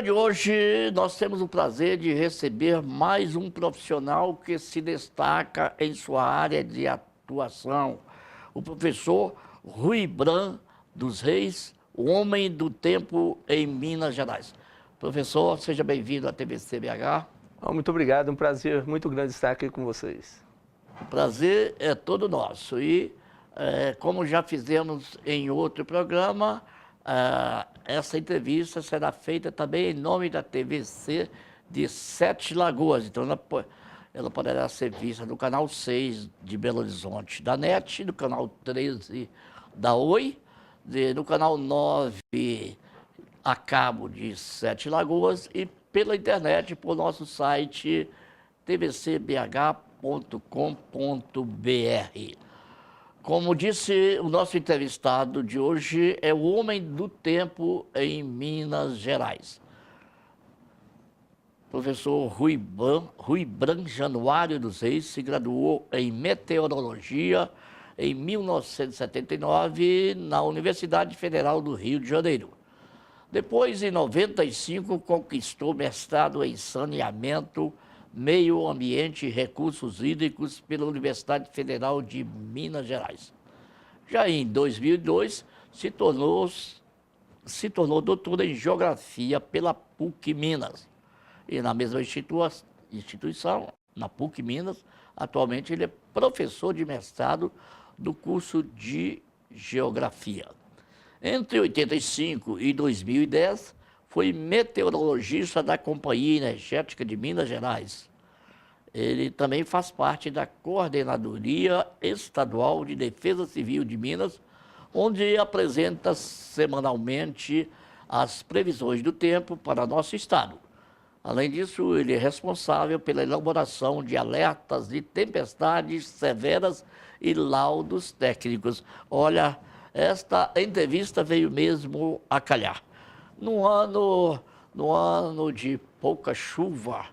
programa de hoje, nós temos o prazer de receber mais um profissional que se destaca em sua área de atuação, o professor Rui Bran dos Reis, o homem do tempo em Minas Gerais. Professor, seja bem-vindo à TVC-BH. Muito obrigado, um prazer muito grande estar aqui com vocês. O prazer é todo nosso e, como já fizemos em outro programa, essa entrevista será feita também em nome da TVC de Sete Lagoas. Então, ela poderá ser vista no canal 6 de Belo Horizonte da NET, no canal 13 da Oi, no canal 9 a cabo de Sete Lagoas e pela internet, por nosso site tvcbh.com.br. Como disse, o nosso entrevistado de hoje é o homem do tempo em Minas Gerais. Professor Rui Bran Januário dos Reis se graduou em Meteorologia em 1979 na Universidade Federal do Rio de Janeiro. Depois, em 95, conquistou mestrado em Saneamento, Meio Ambiente e Recursos Hídricos pela Universidade Federal de Minas Gerais. Já em 2002, se tornou doutor em Geografia pela PUC Minas. E na mesma instituição, na PUC Minas, atualmente ele é professor de mestrado do curso de Geografia. Entre 85 e 2010, foi meteorologista da Companhia Energética de Minas Gerais. Ele também faz parte da Coordenadoria Estadual de Defesa Civil de Minas, onde apresenta semanalmente as previsões do tempo para nosso estado. Além disso, ele é responsável pela elaboração de alertas de tempestades severas e laudos técnicos. Olha, esta entrevista veio mesmo a calhar. No ano de pouca chuva,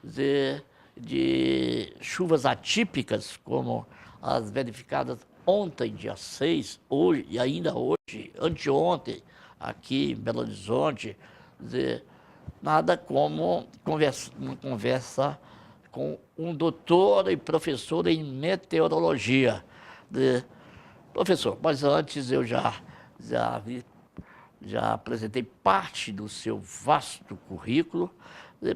de chuvas atípicas, como as verificadas ontem, dia 6, hoje, e ainda hoje, anteontem, aqui em Belo Horizonte, nada como uma conversa com um doutor e professor em meteorologia. Professor, mas antes eu já apresentei parte do seu vasto currículo,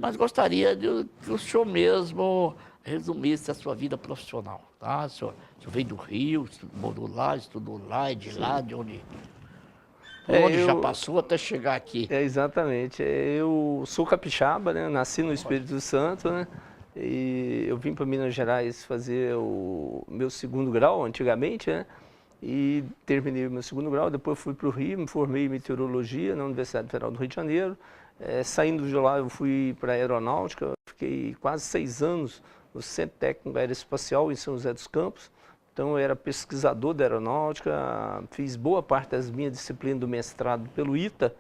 mas gostaria que o senhor mesmo resumisse a sua vida profissional. Tá? O senhor veio do Rio, morou lá, estudou lá, e de lá, de onde já passou até chegar aqui. Exatamente. Eu sou capixaba, né? Nasci no Espírito Santo, né? E eu vim para Minas Gerais fazer o meu segundo grau, antigamente, né? E terminei o meu segundo grau, depois fui para o Rio, me formei em Meteorologia na Universidade Federal do Rio de Janeiro. Saindo de lá, eu fui para a Aeronáutica, fiquei quase 6 anos no Centro Técnico Aeroespacial em São José dos Campos. Então, eu era pesquisador da aeronáutica, fiz boa parte das minhas disciplinas do mestrado pelo ITA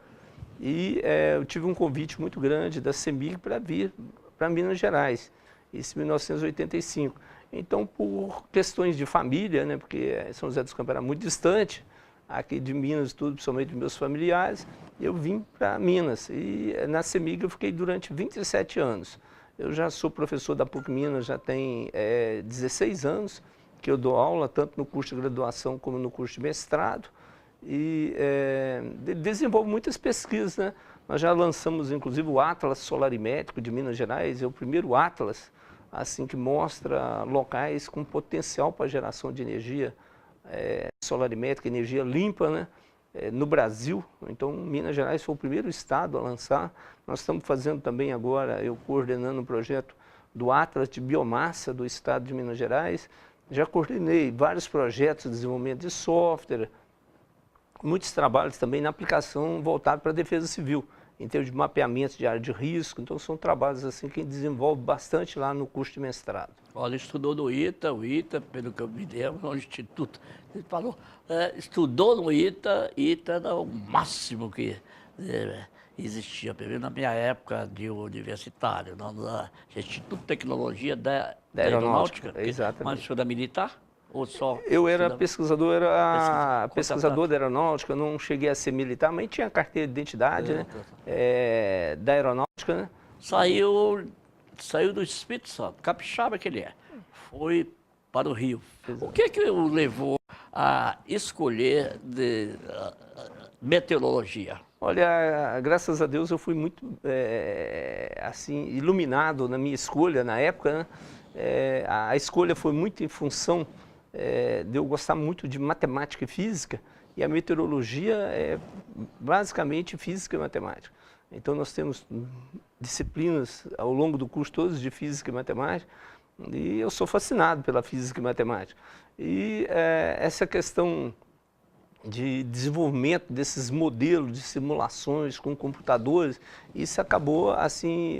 e eu tive um convite muito grande da CEMIG para vir para Minas Gerais, isso em 1985. Então, por questões de família, né, porque São José dos Campos era muito distante, aqui de Minas, tudo, principalmente dos meus familiares, eu vim para Minas. E na CEMIG eu fiquei durante 27 anos. Eu já sou professor da PUC Minas, já tem 16 anos que eu dou aula, tanto no curso de graduação como no curso de mestrado. E desenvolvo muitas pesquisas, né? Nós já lançamos, inclusive, o Atlas Solarimétrico de Minas Gerais, é o primeiro Atlas assim, que mostra locais com potencial para geração de energia solarimétrica, energia limpa, né? No Brasil. Então, Minas Gerais foi o primeiro estado a lançar. Nós estamos fazendo também agora, eu coordenando um projeto do Atlas de Biomassa do estado de Minas Gerais. Já coordenei vários projetos de desenvolvimento de software, muitos trabalhos também na aplicação voltada para a defesa civil, em termos de mapeamento de área de risco. Então, são trabalhos assim que desenvolve bastante lá no curso de mestrado. Olha, estudou no ITA, pelo que eu me lembro, no Instituto. Ele falou, estudou no ITA era o máximo que existia, pelo menos na minha época de universitário, no Instituto de Tecnologia da Aeronáutica. Exatamente. Mas o senhor é militar? Ou só? Eu era pesquisador, era Pesquisa, pesquisador da aeronáutica, não cheguei a ser militar, mas tinha carteira de identidade, né? Da aeronáutica, né? Saiu do Espírito Santo, capixaba que ele é, foi para o Rio. O que o levou a escolher meteorologia? Olha, graças a Deus eu fui muito assim iluminado na minha escolha na época, né? A escolha foi muito em função de eu gostar muito de matemática e física, e a meteorologia é basicamente física e matemática. Então nós temos disciplinas ao longo do curso todas de física e matemática, e eu sou fascinado pela física e matemática. E essa questão de desenvolvimento desses modelos de simulações com computadores, isso acabou assim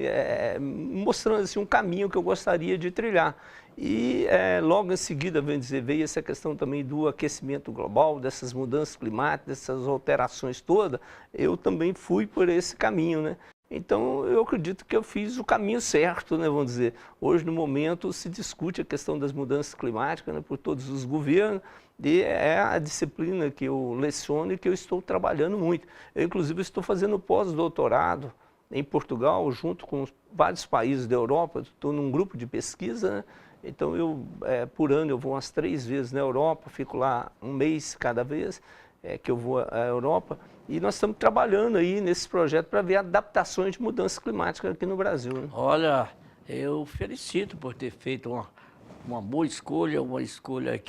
mostrando assim, um caminho que eu gostaria de trilhar. E logo em seguida, veio essa questão também do aquecimento global, dessas mudanças climáticas, dessas alterações todas, eu também fui por esse caminho, né? Então, eu acredito que eu fiz o caminho certo, né, vamos dizer. Hoje, no momento, se discute a questão das mudanças climáticas, né, por todos os governos, e é a disciplina que eu leciono e que eu estou trabalhando muito. Eu, inclusive, estou fazendo pós-doutorado em Portugal, junto com vários países da Europa. Estou num grupo de pesquisa, né? Então, por ano, eu vou umas 3 vezes na Europa, fico lá um mês cada vez que eu vou à Europa. E nós estamos trabalhando aí nesse projeto para ver adaptações de mudanças climáticas aqui no Brasil, né? Olha, eu felicito por ter feito uma boa escolha, uma escolha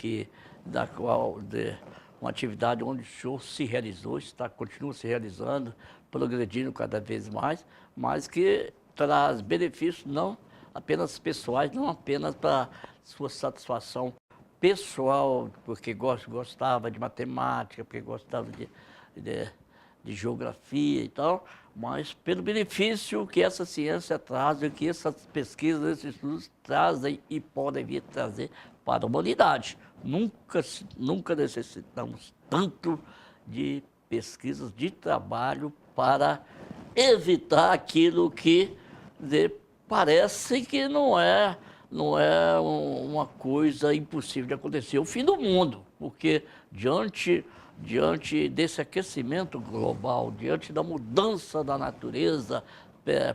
uma atividade onde o senhor se realizou, continua se realizando, progredindo cada vez mais, mas que traz benefícios não apenas pessoais, não apenas para sua satisfação pessoal, porque gostava de matemática, porque gostava de geografia e tal, mas pelo benefício que essa ciência traz, e que essas pesquisas, esses estudos trazem e podem vir trazer para a humanidade. Nunca necessitamos tanto de pesquisas, de trabalho para evitar aquilo que parece que não é uma coisa impossível de acontecer. O fim do mundo, porque diante desse aquecimento global, diante da mudança da natureza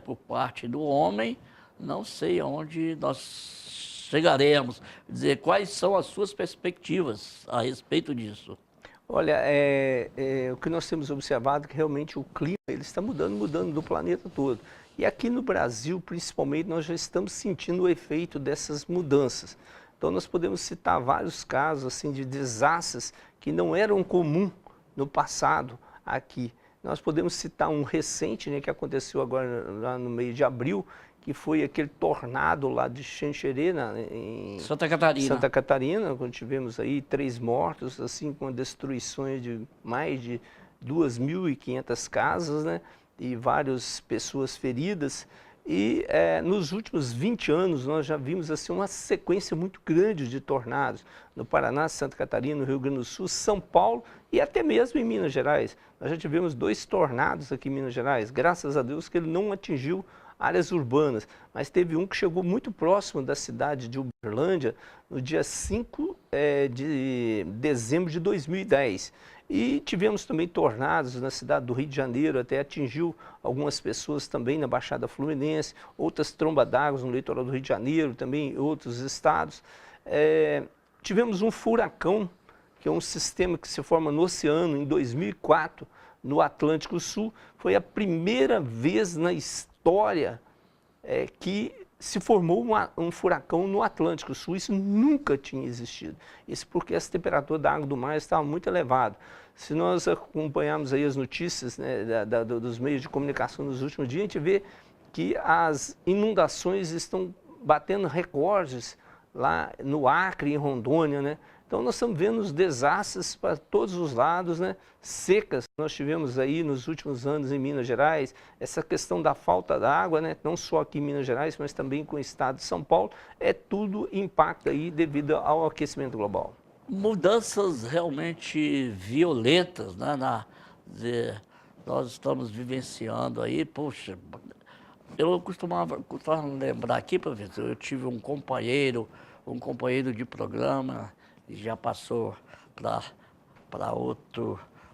por parte do homem, não sei aonde nós chegaremos. Dizer, quais são as suas perspectivas a respeito disso? Olha, o que nós temos observado é que realmente o clima ele está mudando do planeta todo. E aqui no Brasil, principalmente, nós já estamos sentindo o efeito dessas mudanças. Então, nós podemos citar vários casos assim, de desastres que não eram comuns no passado aqui. Nós podemos citar um recente, né, que aconteceu agora lá no mês de abril, que foi aquele tornado lá de Xanxerê, em Santa Catarina, quando tivemos aí 3 mortos, assim, com destruições de mais de 2.500 casas, né, e várias pessoas feridas. E nos últimos 20 anos nós já vimos assim, uma sequência muito grande de tornados no Paraná, Santa Catarina, no Rio Grande do Sul, São Paulo e até mesmo em Minas Gerais. Nós já tivemos 2 tornados aqui em Minas Gerais, graças a Deus que ele não atingiu áreas urbanas, mas teve um que chegou muito próximo da cidade de Uberlândia no dia 5 de dezembro de 2010. E tivemos também tornados na cidade do Rio de Janeiro, até atingiu algumas pessoas também na Baixada Fluminense, outras trombas d'água no litoral do Rio de Janeiro, também em outros estados. Tivemos um furacão, que é um sistema que se forma no oceano em 2004, no Atlântico Sul. Foi a primeira vez na história que se formou um furacão no Atlântico Sul. Isso nunca tinha existido. Isso porque essa temperatura da água do mar estava muito elevada. Se nós acompanharmos aí as notícias, né, dos meios de comunicação nos últimos dias, a gente vê que as inundações estão batendo recordes lá no Acre, em Rondônia, né? Então nós estamos vendo os desastres para todos os lados, né? Secas nós tivemos aí nos últimos anos em Minas Gerais, essa questão da falta d'água, né? Não só aqui em Minas Gerais, mas também com o estado de São Paulo, tudo impacta aí devido ao aquecimento global. Mudanças realmente violentas, né? Nós estamos vivenciando aí, poxa, eu costumava lembrar aqui, professor, eu tive um companheiro de programa, já passou para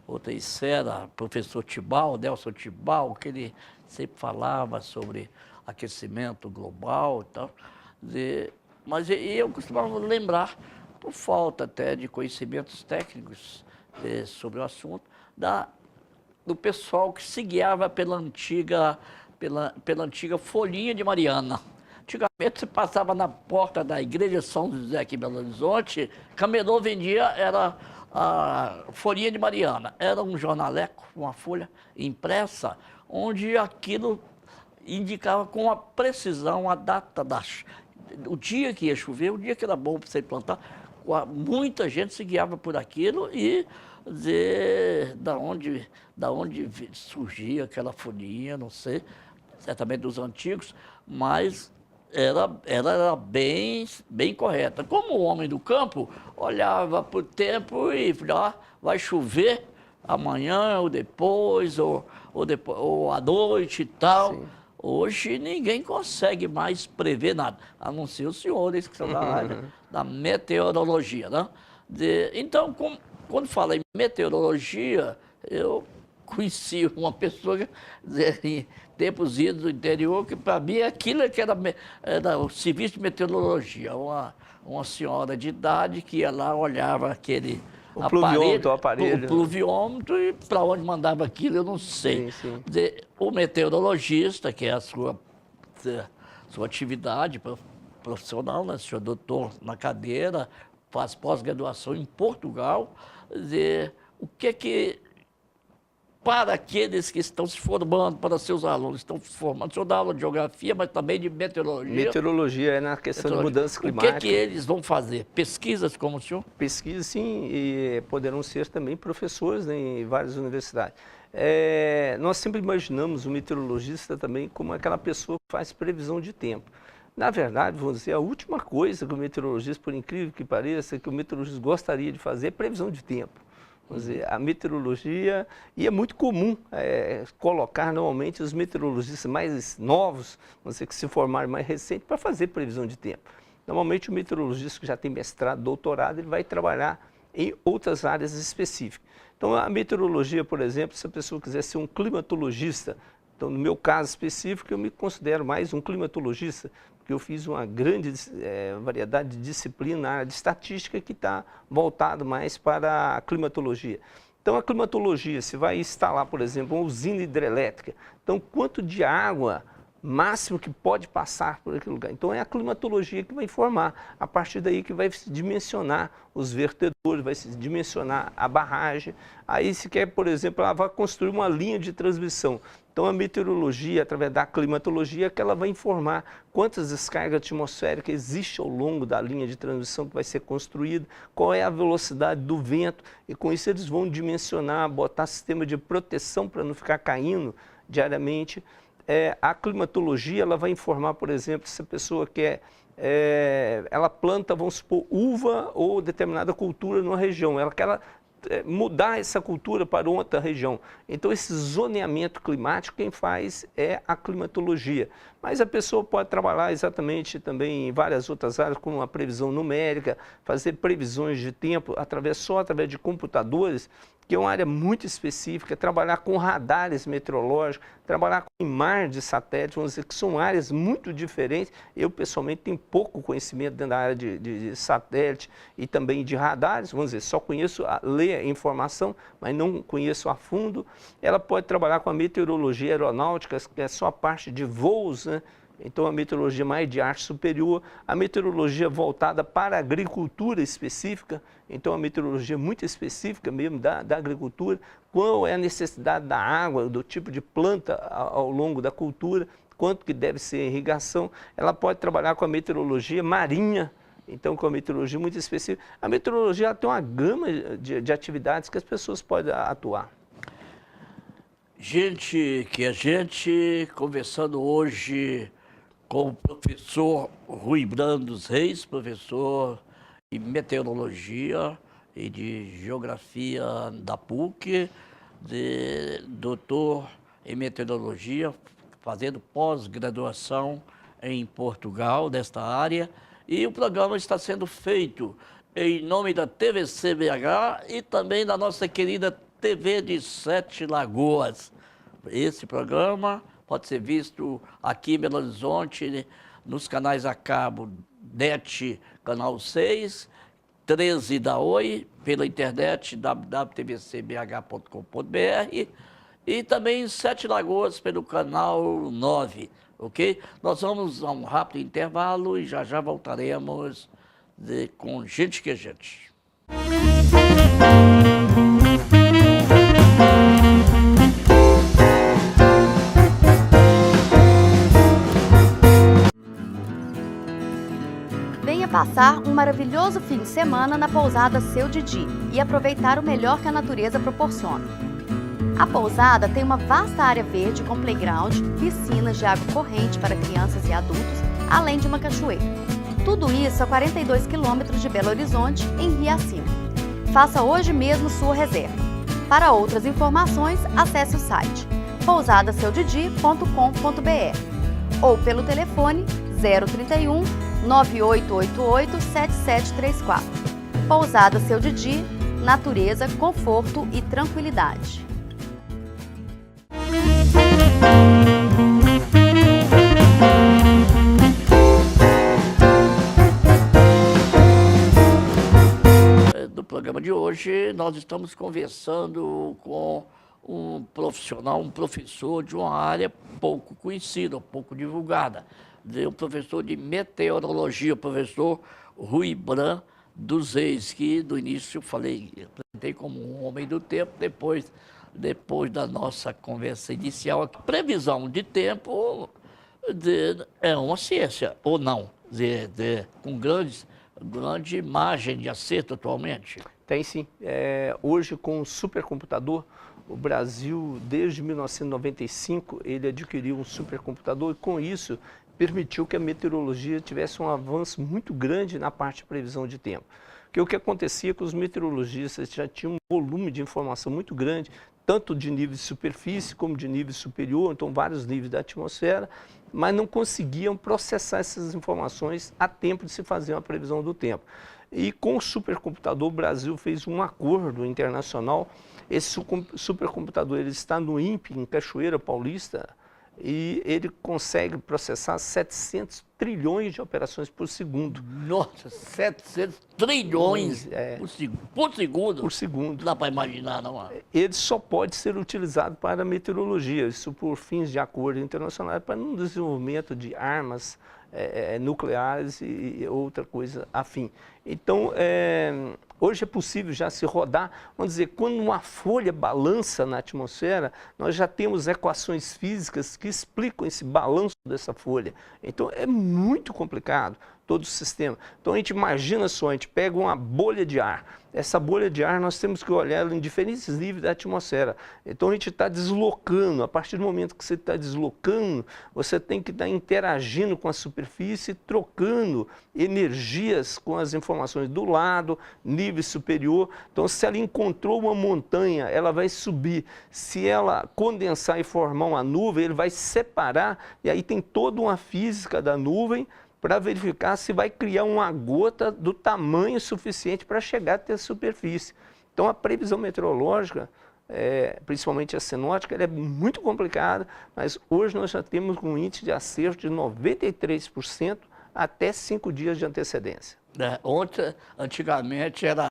outra esfera, professor Tibau, Nelson Tibau, que ele sempre falava sobre aquecimento global e tal. Mas eu costumava lembrar, por falta até de conhecimentos técnicos sobre o assunto, do pessoal que se guiava pela antiga folhinha de Mariana. Antigamente, você passava na porta da igreja São José aqui em Belo Horizonte, camelô vendia, era a folhinha de Mariana. Era um jornaleco, uma folha impressa, onde aquilo indicava com a precisão a data o dia que ia chover, o dia que era bom para você plantar. Muita gente se guiava por aquilo e dizer da onde surgia aquela folhinha, não sei, certamente dos antigos, mas ela era bem correta. Como o homem do campo olhava para o tempo e falava, vai chover amanhã ou depois, ou à noite e tal. Sim. Hoje ninguém consegue mais prever nada, a não ser os senhores que são da área da meteorologia, né? Então, quando fala em meteorologia, eu conheci uma pessoa, em tempos idos do interior, que para mim aquilo é que era o serviço de meteorologia, uma senhora de idade que ia lá, olhava aquele aparelho. O pluviômetro, e para onde mandava aquilo, eu não sei. Sim. O meteorologista, que é a sua atividade profissional, né? O senhor doutor na cadeira, faz pós-graduação em Portugal, o que para aqueles que estão se formando, para seus alunos, estão se formando, o senhor dá aula de geografia, mas também de meteorologia. Meteorologia é na questão de mudança climática. O que eles vão fazer? Pesquisas como o senhor? Pesquisas, sim, e poderão ser também professores, né, em várias universidades. Nós sempre imaginamos o meteorologista também como aquela pessoa que faz previsão de tempo. Na verdade, vamos dizer, a última coisa que o meteorologista, por incrível que pareça, que o meteorologista gostaria de fazer é previsão de tempo. Vamos dizer, a meteorologia, e é muito comum colocar normalmente os meteorologistas mais novos, vamos dizer, que se formaram mais recente, para fazer previsão de tempo. Normalmente o meteorologista que já tem mestrado, doutorado, ele vai trabalhar em outras áreas específicas. Então a meteorologia, por exemplo, se a pessoa quiser ser um climatologista, então no meu caso específico eu me considero mais um climatologista, porque eu fiz uma grande variedade de disciplina na área de estatística que está voltado mais para a climatologia. Então a climatologia, se vai instalar, por exemplo, uma usina hidrelétrica, então quanto de água máximo que pode passar por aquele lugar. Então é a climatologia que vai informar, a partir daí que vai se dimensionar os vertedores, vai se dimensionar a barragem. Aí se quer, por exemplo, ela vai construir uma linha de transmissão. Então a meteorologia, através da climatologia, que ela vai informar quantas descargas atmosféricas existem ao longo da linha de transmissão que vai ser construída, qual é a velocidade do vento, e com isso eles vão dimensionar, botar sistema de proteção para não ficar caindo diariamente. A climatologia ela vai informar, por exemplo, se a pessoa quer, ela planta, vamos supor, uva ou determinada cultura numa região, ela quer mudar essa cultura para outra região. Então esse zoneamento climático quem faz é a climatologia. Mas a pessoa pode trabalhar exatamente também em várias outras áreas, como a previsão numérica, fazer previsões de tempo só através de computadores, que é uma área muito específica, trabalhar com radares meteorológicos, trabalhar com imagens de satélite, vamos dizer que são áreas muito diferentes. Eu, pessoalmente, tenho pouco conhecimento dentro da área de satélite e também de radares, vamos dizer, só conheço ler a informação, mas não conheço a fundo. Ela pode trabalhar com a meteorologia aeronáutica, que é só a parte de voos, né? Então a meteorologia mais de arte superior, a meteorologia voltada para a agricultura específica, então a meteorologia muito específica mesmo da agricultura, qual é a necessidade da água, do tipo de planta ao longo da cultura, quanto que deve ser irrigação. Ela pode trabalhar com a meteorologia marinha, então com a meteorologia muito específica. A meteorologia tem uma gama de atividades que as pessoas podem atuar. Conversando hoje com o professor Rui Brandos Reis, professor de meteorologia e de geografia da PUC, doutor em meteorologia, fazendo pós-graduação em Portugal, desta área. E o programa está sendo feito em nome da TVC BH e também da nossa querida TV de Sete Lagoas. Esse programa pode ser visto aqui em Belo Horizonte, né, nos canais a cabo NET, Canal 6, 13 da Oi, pela internet www.tvcbh.com.br e também em Sete Lagoas pelo canal 9, ok? Nós vamos a um rápido intervalo e já voltaremos com Gente que é Gente. Venha passar um maravilhoso fim de semana na pousada Seu Didi e aproveitar o melhor que a natureza proporciona. A pousada tem uma vasta área verde com playground, piscinas de água corrente para crianças e adultos, além de uma cachoeira. Tudo isso a 42 quilômetros de Belo Horizonte, em Riacima. Faça hoje mesmo sua reserva. Para outras informações, acesse o site pousadaseuDidi.com.br ou pelo telefone 031 9888 7734. Pousada Seu Didi, natureza, conforto e tranquilidade. No programa de hoje, nós estamos conversando com um profissional, um professor de uma área pouco conhecida, pouco divulgada, o professor de meteorologia, o professor Rui Bran dos Reis, que do início apresentei como um homem do tempo, depois da nossa conversa inicial. A previsão de tempo é uma ciência, ou não, com grande margem de acerto atualmente. Tem sim. Hoje, com o supercomputador, o Brasil, desde 1995, ele adquiriu um supercomputador e, com isso, permitiu que a meteorologia tivesse um avanço muito grande na parte de previsão de tempo. Porque o que acontecia é que os meteorologistas já tinham um volume de informação muito grande, tanto de nível de superfície como de nível superior, então vários níveis da atmosfera, mas não conseguiam processar essas informações a tempo de se fazer uma previsão do tempo. E com o supercomputador, o Brasil fez um acordo internacional. Esse supercomputador ele está no INPE, em Cachoeira Paulista, e ele consegue processar 700 trilhões de operações por segundo. Nossa, 700 trilhões por segundo? Por segundo. Não dá para imaginar, não? Ele só pode ser utilizado para meteorologia, isso por fins de acordo internacional, para no desenvolvimento de armas nucleares e outra coisa afim. Então, hoje é possível já se rodar, vamos dizer, quando uma folha balança na atmosfera, nós já temos equações físicas que explicam esse balanço dessa folha. Então, é muito complicado todo o sistema. Então, a gente imagina só, a gente pega uma bolha de ar. Essa bolha de ar, nós temos que olhar ela em diferentes níveis da atmosfera. Então, a gente está deslocando. A partir do momento que você está deslocando, você tem que estar interagindo com a superfície, trocando energias com as informações do lado, nível superior. Então, se ela encontrou uma montanha, ela vai subir. Se ela condensar e formar uma nuvem, ele vai separar, e aí tem toda uma física da nuvem para verificar se vai criar uma gota do tamanho suficiente para chegar até a superfície. Então, a previsão meteorológica, principalmente a sinótica, ela é muito complicada, mas hoje nós já temos um índice de acerto de 93% até 5 dias de antecedência. Antigamente era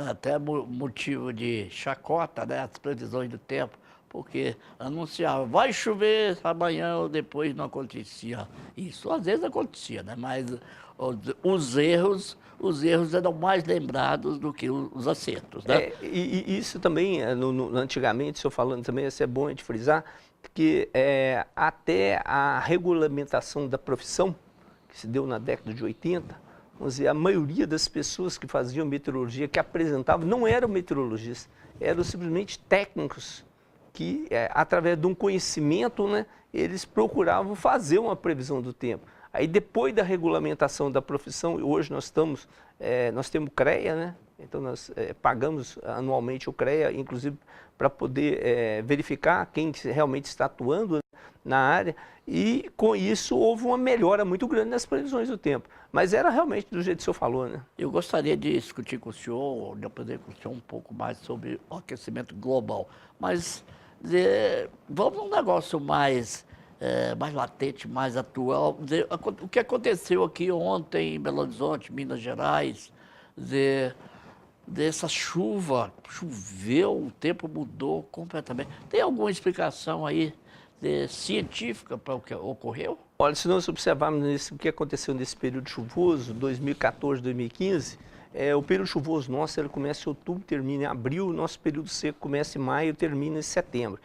até motivo de chacota, né, as previsões do tempo, porque anunciava, vai chover amanhã ou depois, não acontecia isso. Às vezes acontecia, né? Mas os erros eram mais lembrados do que os acertos, né? E isso também, antigamente, estou falando também, isso é bom a gente frisar, que até a regulamentação da profissão, que se deu na década de 80, vamos dizer, a maioria das pessoas que faziam meteorologia, que apresentavam, não eram meteorologistas, eram simplesmente técnicos, que através de um conhecimento, né, eles procuravam fazer uma previsão do tempo. Aí depois da regulamentação da profissão, hoje nós temos CREA, né? Então nós pagamos anualmente o CREA, inclusive para poder verificar quem realmente está atuando na área, e com isso houve uma melhora muito grande nas previsões do tempo. Mas era realmente do jeito que o senhor falou, né? Eu gostaria de discutir com o senhor, de aprender com o senhor um pouco mais sobre o aquecimento global. Mas vamos num negócio mais latente, mais atual. O que aconteceu aqui ontem em Belo Horizonte, Minas Gerais, dessa chuva, choveu, o tempo mudou completamente. Tem alguma explicação aí científica para o que ocorreu? Olha, se nós observarmos o que aconteceu nesse período chuvoso, 2014, 2015, o período chuvoso nosso ele começa em outubro, termina em abril, o nosso período seco começa em maio, termina em setembro.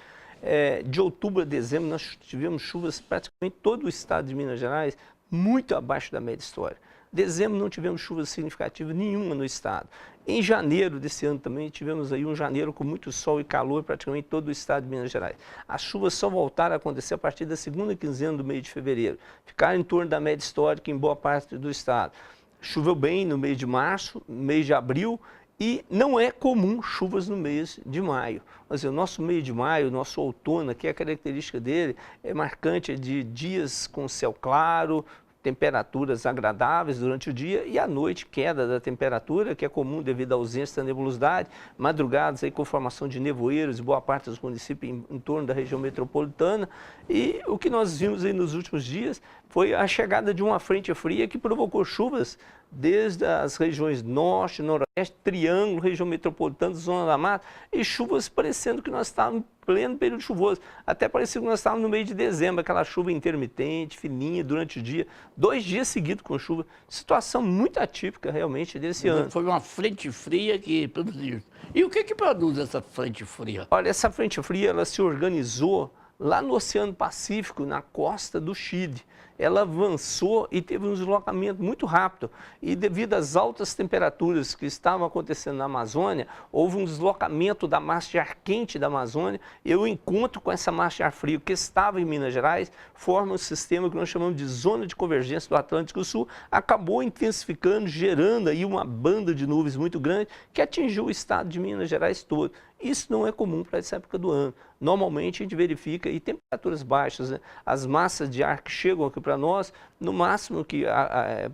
De outubro a dezembro, nós tivemos chuvas praticamente em todo o estado de Minas Gerais, muito abaixo da média histórica. Dezembro não tivemos chuvas significativas nenhuma no estado. Em janeiro desse ano também tivemos aí um janeiro com muito sol e calor praticamente em todo o estado de Minas Gerais. As chuvas só voltaram a acontecer a partir da segunda quinzena do mês de fevereiro. Ficaram em torno da média histórica em boa parte do estado. Choveu bem no mês de março, mês de abril, e não é comum chuvas no mês de maio. Mas o nosso mês de maio, o nosso outono, que a característica dele é marcante de dias com céu claro, temperaturas agradáveis durante o dia e à noite queda da temperatura, que é comum devido à ausência da nebulosidade, madrugadas aí com formação de nevoeiros em boa parte dos municípios em torno da região metropolitana. E o que nós vimos aí nos últimos dias foi a chegada de uma frente fria que provocou chuvas desde as regiões norte, noroeste, triângulo, região metropolitana, zona da mata, e chuvas parecendo que nós estávamos em pleno período chuvoso. Até parecia que nós estávamos no mês de dezembro, aquela chuva intermitente, fininha, durante o dia, 2 dias seguidos com chuva. Situação muito atípica realmente desse ano. Foi uma frente fria que produziu. E o que produz essa frente fria? Olha, essa frente fria ela se organizou lá no Oceano Pacífico, na costa do Chile. Ela avançou e teve um deslocamento muito rápido. E devido às altas temperaturas que estavam acontecendo na Amazônia, houve um deslocamento da massa de ar quente da Amazônia e o encontro com essa massa de ar frio que estava em Minas Gerais, forma um sistema que nós chamamos de zona de convergência do Atlântico Sul, acabou intensificando, gerando aí uma banda de nuvens muito grande que atingiu o estado de Minas Gerais todo. Isso não é comum para essa época do ano. Normalmente a gente verifica e temperaturas baixas, né? As massas de ar que chegam aqui para nós, no máximo que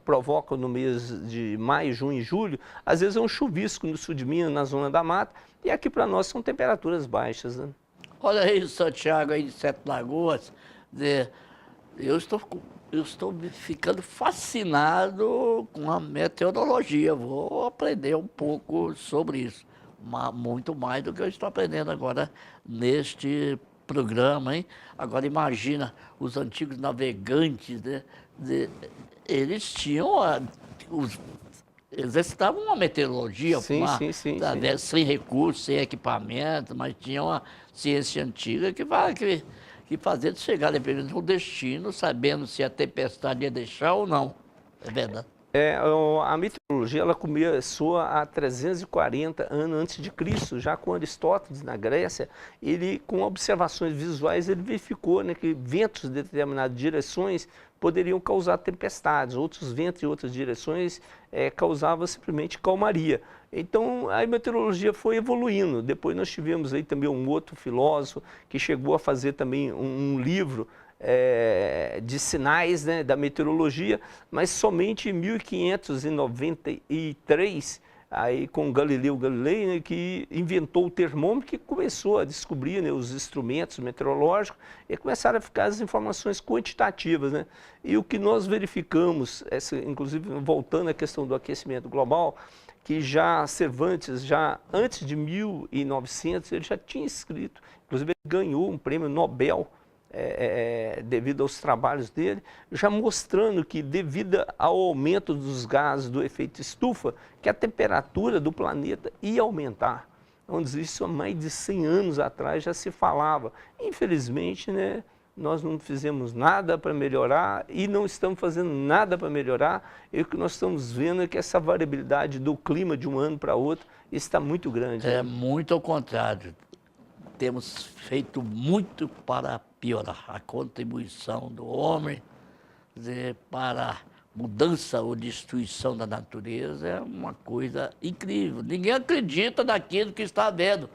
provocam no mês de maio, junho e julho, às vezes é um chuvisco no sul de Minas, na zona da mata, e aqui para nós são temperaturas baixas, né? Olha aí, Santiago, aí de Sete Lagoas, eu estou ficando fascinado com a meteorologia, vou aprender um pouco sobre isso. Muito mais do que eu estou aprendendo agora neste programa, hein? Agora imagina os antigos navegantes, né? Eles tinham, exercitavam uma meteorologia, sim. Sem recursos, sem equipamento, mas tinha uma ciência antiga que fazia eles chegar dependendo do destino, sabendo se a tempestade ia deixar ou não. É verdade. A meteorologia ela começou há 340 anos antes de Cristo, já com Aristóteles na Grécia. Ele, com observações visuais, ele verificou, né, que ventos de determinadas direções poderiam causar tempestades, outros ventos em outras direções causavam simplesmente calmaria. Então a meteorologia foi evoluindo. Depois nós tivemos aí também um outro filósofo que chegou a fazer também um livro de sinais, né, da meteorologia, mas somente em 1593, aí com Galileu Galilei, né, que inventou o termômetro, que começou a descobrir, né, os instrumentos meteorológicos e começaram a ficar as informações quantitativas, né? E o que nós verificamos, inclusive voltando à questão do aquecimento global, que já Cervantes, já antes de 1900, ele já tinha escrito, inclusive ele ganhou um prêmio Nobel devido aos trabalhos dele, já mostrando que devido ao aumento dos gases do efeito estufa, que a temperatura do planeta ia aumentar. Onde isso há mais de 100 anos atrás já se falava. Infelizmente, né, nós não fizemos nada para melhorar e não estamos fazendo nada para melhorar. E o que nós estamos vendo é que essa variabilidade do clima de um ano para outro está muito grande. É muito ao contrário. Temos feito muito para piorar a contribuição do homem para a mudança ou destruição da natureza é uma coisa incrível. Ninguém acredita naquilo que está vendo.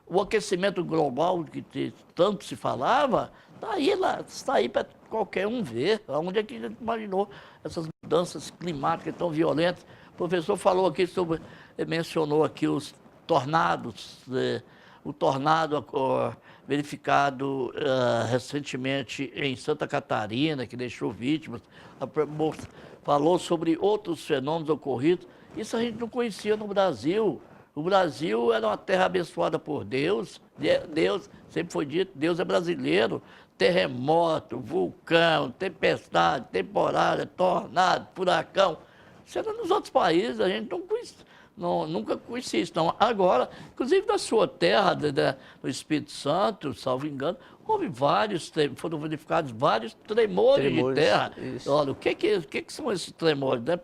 O aquecimento global, que tanto se falava, está aí para qualquer um ver. Onde é que a gente imaginou essas mudanças climáticas tão violentas? O professor falou aqui sobre, mencionou aqui os tornados, o tornado verificado recentemente em Santa Catarina, que deixou vítimas, falou sobre outros fenômenos ocorridos. Isso a gente não conhecia no Brasil. O Brasil era uma terra abençoada por Deus. Deus, sempre foi dito, Deus é brasileiro. Terremoto, vulcão, tempestade, temporária, tornado, furacão. Isso era nos outros países, a gente nunca conhecia isso. Não. Agora, inclusive na sua terra, no Espírito Santo, salvo engano, foram verificados vários tremores de terra. Isso. Olha, o que são esses tremores? Né?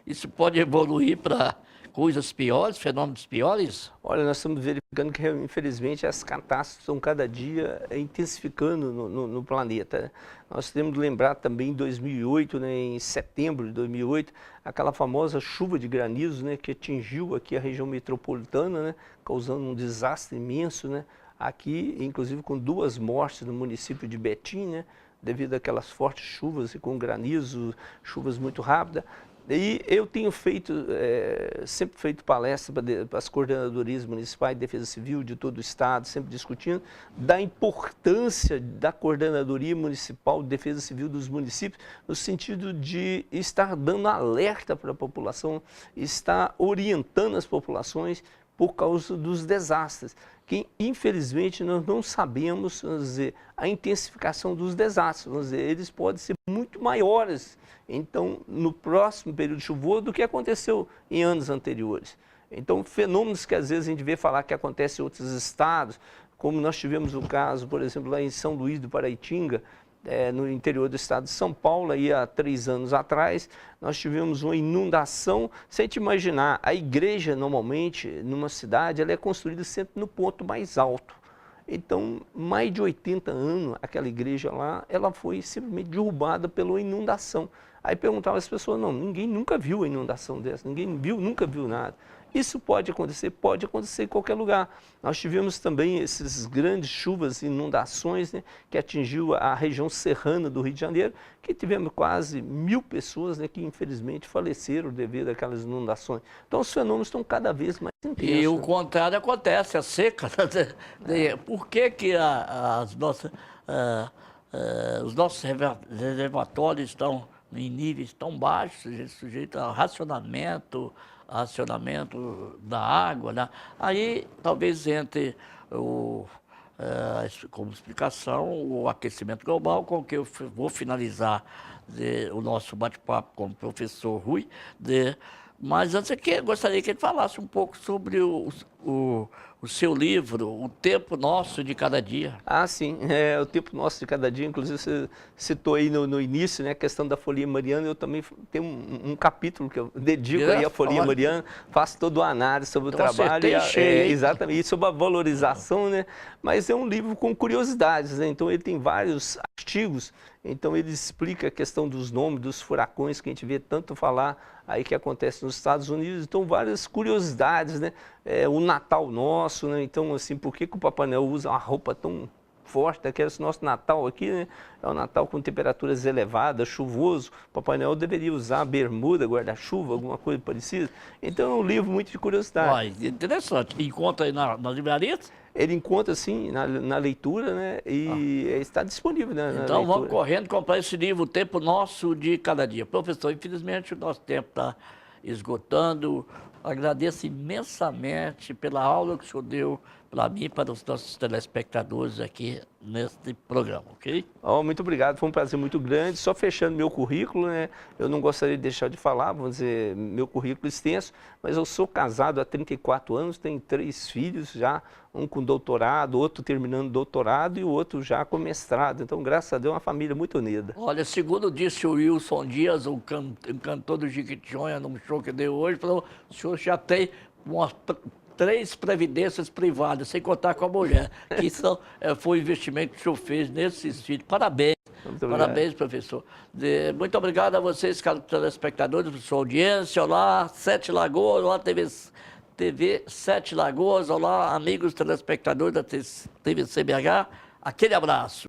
Isso pode evoluir para coisas piores, fenômenos piores? Olha, nós estamos verificando que, infelizmente, as catástrofes estão cada dia intensificando no planeta. Nós temos que lembrar também em 2008, né, em setembro de 2008, aquela famosa chuva de granizo, né, que atingiu aqui a região metropolitana, né, causando um desastre imenso, né, aqui, inclusive com 2 mortes no município de Betim, né, devido àquelas fortes chuvas e com granizo, chuvas muito rápidas. E eu tenho sempre feito palestra para as coordenadorias municipais de defesa civil de todo o estado, sempre discutindo da importância da coordenadoria municipal de defesa civil dos municípios, no sentido de estar dando alerta para a população, estar orientando as populações por causa dos desastres, que infelizmente nós não sabemos, vamos dizer, a intensificação dos desastres, vamos dizer, eles podem ser muito maiores, então, no próximo período chuvoso do que aconteceu em anos anteriores. Então, fenômenos que às vezes a gente vê falar que acontecem em outros estados, como nós tivemos o caso, por exemplo, lá em São Luís do Paraitinga, no interior do estado de São Paulo, aí há 3 anos atrás, nós tivemos uma inundação. Se a gente imaginar, a igreja normalmente, numa cidade, ela é construída sempre no ponto mais alto. Então, mais de 80 anos, aquela igreja lá, ela foi simplesmente derrubada pela inundação. Aí perguntava às pessoas, não, ninguém nunca viu a inundação dessa, nunca viu nada. Isso pode acontecer em qualquer lugar. Nós tivemos também essas grandes chuvas, inundações, né, que atingiu a região serrana do Rio de Janeiro, que tivemos quase 1000 pessoas, né, que infelizmente faleceram devido àquelas inundações. Então os fenômenos estão cada vez mais intensos. E o contrário acontece, a seca. Por que os nossos reservatórios estão em níveis tão baixos, sujeitos a racionamento da água, né? Aí talvez entre como explicação o aquecimento global, com que eu vou finalizar o nosso bate-papo com o professor Rui. Mas antes eu gostaria que ele falasse um pouco sobre o seu livro, O Tempo Nosso de Cada Dia. Ah, sim, O Tempo Nosso de Cada Dia, inclusive você citou aí no início, né, a questão da Folia Mariana. Eu também tenho um capítulo que eu dedico aí à Folia Mariana, faço toda uma análise sobre o trabalho, exatamente, sobre a valorização, né, mas é um livro com curiosidades, né, então ele tem vários artigos. Então ele explica a questão dos nomes, dos furacões que a gente vê tanto falar aí que acontece nos Estados Unidos. Então várias curiosidades, né? O Natal nosso, né? Então assim, por que o Papai Noel usa uma roupa tão forte? Daquele nosso Natal aqui, né? É um Natal com temperaturas elevadas, chuvoso. O Papai Noel deveria usar bermuda, guarda-chuva, alguma coisa parecida. Então é um livro muito de curiosidade. Interessante. Encontra aí nas livrarias? Ele encontra, sim, na leitura, né? E está disponível, né? Então vamos correndo comprar esse livro, O Tempo Nosso de Cada Dia. Professor, infelizmente o nosso tempo está esgotando. Agradeço imensamente pela aula que o senhor deu para mim e para os nossos telespectadores aqui neste programa, ok? Muito obrigado, foi um prazer muito grande. Só fechando meu currículo, né? Eu não gostaria de deixar de falar, vamos dizer, meu currículo extenso, mas eu sou casado há 34 anos, tenho 3 filhos já, um com doutorado, outro terminando doutorado e o outro já com mestrado. Então, graças a Deus, uma família muito unida. Olha, segundo disse o Wilson Dias, o cantor do Jequitinhonha, num show que deu hoje, falou, o senhor já tem umas 3 previdências privadas, sem contar com a mulher, que foi o investimento que o senhor fez nesses filhos. Parabéns. Parabéns, professor. Muito obrigado a vocês, caros telespectadores, por sua audiência. Olá, 7 Lagoas, olá, TV 7 Lagoas, olá, amigos telespectadores da TV CBH. Aquele abraço.